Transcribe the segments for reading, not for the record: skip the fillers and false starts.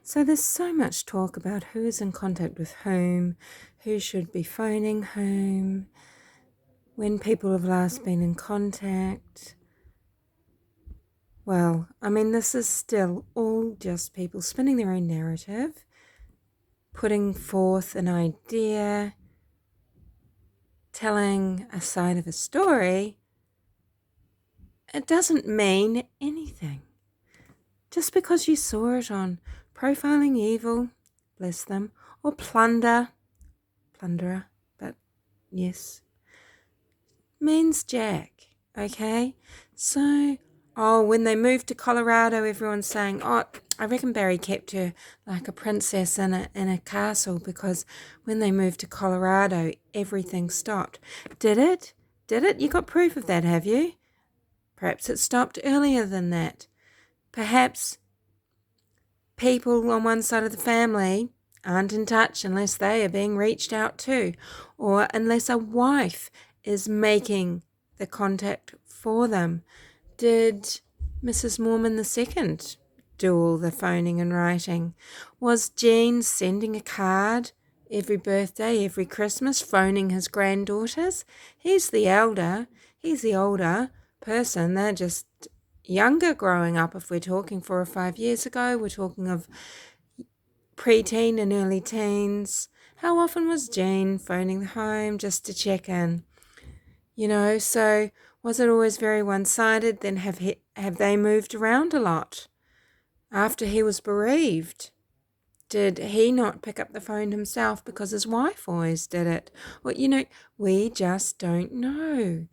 So there's so much talk about who is in contact with whom, who should be phoning whom, when people have last been in contact. Well, this is still all just people spinning their own narrative, putting forth an idea, telling a side of a story. It doesn't mean anything. Just because you saw it on Profiling Evil, bless them, or Plunderer, but yes, means jack, okay? So, when they moved to Colorado, everyone's saying, I reckon Barry kept her like a princess in a castle, because when they moved to Colorado, everything stopped. Did it? You got proof of that, have you? Perhaps it stopped earlier than that. Perhaps people on one side of the family aren't in touch unless they are being reached out to, or unless a wife is making the contact for them. Did Mrs. Mormon II do all the phoning and writing? Was Jean sending a card every birthday, every Christmas, phoning his granddaughters? He's the older person. They're just younger growing up. If we're talking 4 or 5 years ago, we're talking of preteen and early teens. How often was Jean phoning the home just to check in? So was it always very one-sided? Then have they moved around a lot after he was bereaved? Did he not pick up the phone himself because his wife always did it? Well, we just don't know.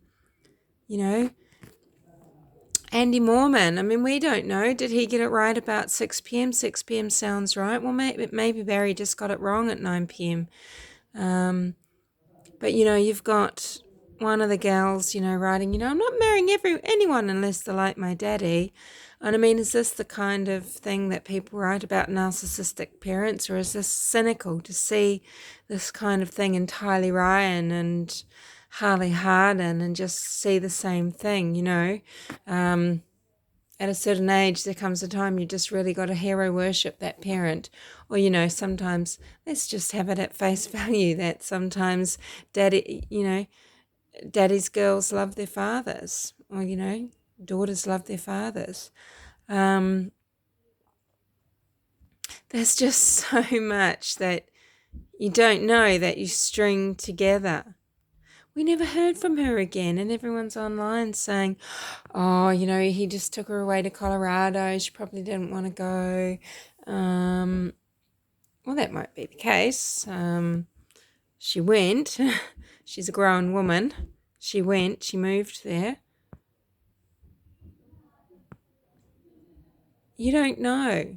Andy Mormon, we don't know. Did he get it right about 6 p.m.? 6 p.m. sounds right. Well, maybe Barry just got it wrong at 9 p.m. But, you've got one of the gals, writing, I'm not marrying anyone unless they're like my daddy. And is this the kind of thing that people write about narcissistic parents, or is this cynical to see this kind of thing in Tylee Ryan and Harley Hardin and just see the same thing, At a certain age, there comes a time you just really got to hero worship that parent. Or, sometimes let's just have it at face value that sometimes daddy's girls love their fathers, or, daughters love their fathers. There's just so much that you don't know that you string together. We never heard from her again, and everyone's online saying, he just took her away to Colorado. She probably didn't want to go. Well, that might be the case. She went. She's a grown woman. She went. She moved there. You don't know.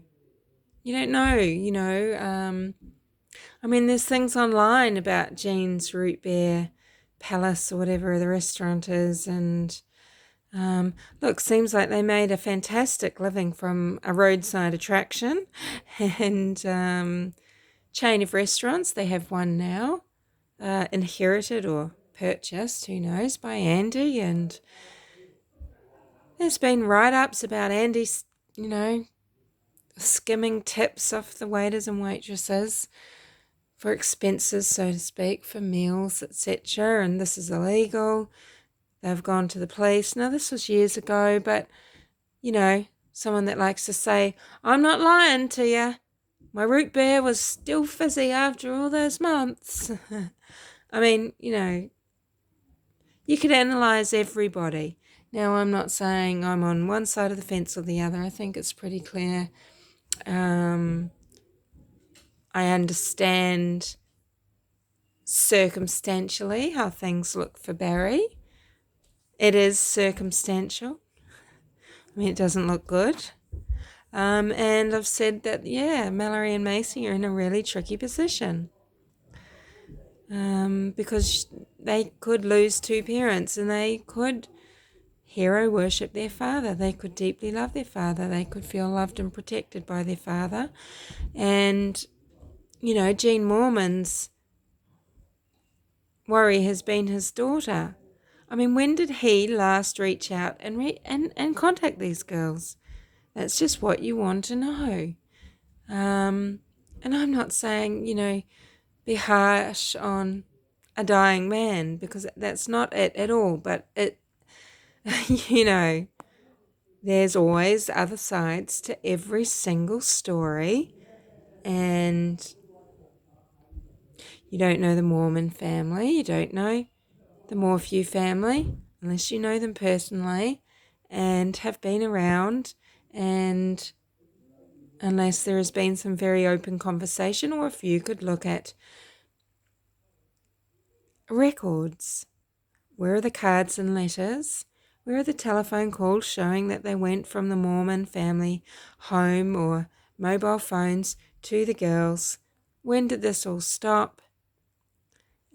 There's things online about Jean's Root Beer Palace or whatever the restaurant is, and look, seems like they made a fantastic living from a roadside attraction and chain of restaurants. They have one now, inherited or purchased, who knows, by Andy, and there's been write-ups about Andy's, skimming tips off the waiters and waitresses for expenses, so to speak, for meals, etc., and this is illegal. They've gone to the police. Now, this was years ago, but, someone that likes to say, I'm not lying to you. My root beer was still fizzy after all those months. You could analyse everybody. Now, I'm not saying I'm on one side of the fence or the other. I think it's pretty clear. I understand circumstantially how things look for Barry. It is circumstantial. It doesn't look good. And I've said that, Mallory and Macy are in a really tricky position. Because they could lose 2 parents, and they could hero worship their father. They could deeply love their father. They could feel loved and protected by their father. And, Jean Mormon's worry has been his daughter. When did he last reach out and contact these girls? That's just what you want to know. And I'm not saying, be harsh on a dying man, because that's not it at all. But you know, there's always other sides to every single story. And you don't know the Mormon family, you don't know the Morphew family, unless you know them personally and have been around, and unless there has been some very open conversation, or if you could look at records. Where are the cards and letters? Where are the telephone calls showing that they went from the Mormon family home, or mobile phones to the girls? When did this all stop?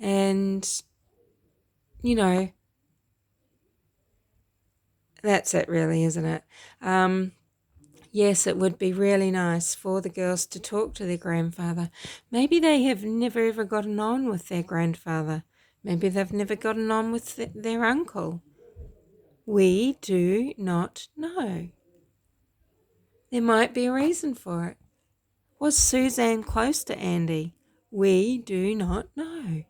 And, you know, that's it really, isn't it? Yes, it would be really nice for the girls to talk to their grandfather. Maybe they have never ever gotten on with their grandfather. Maybe they've never gotten on with their uncle. We do not know. There might be a reason for it. Was Suzanne close to Andy? We do not know.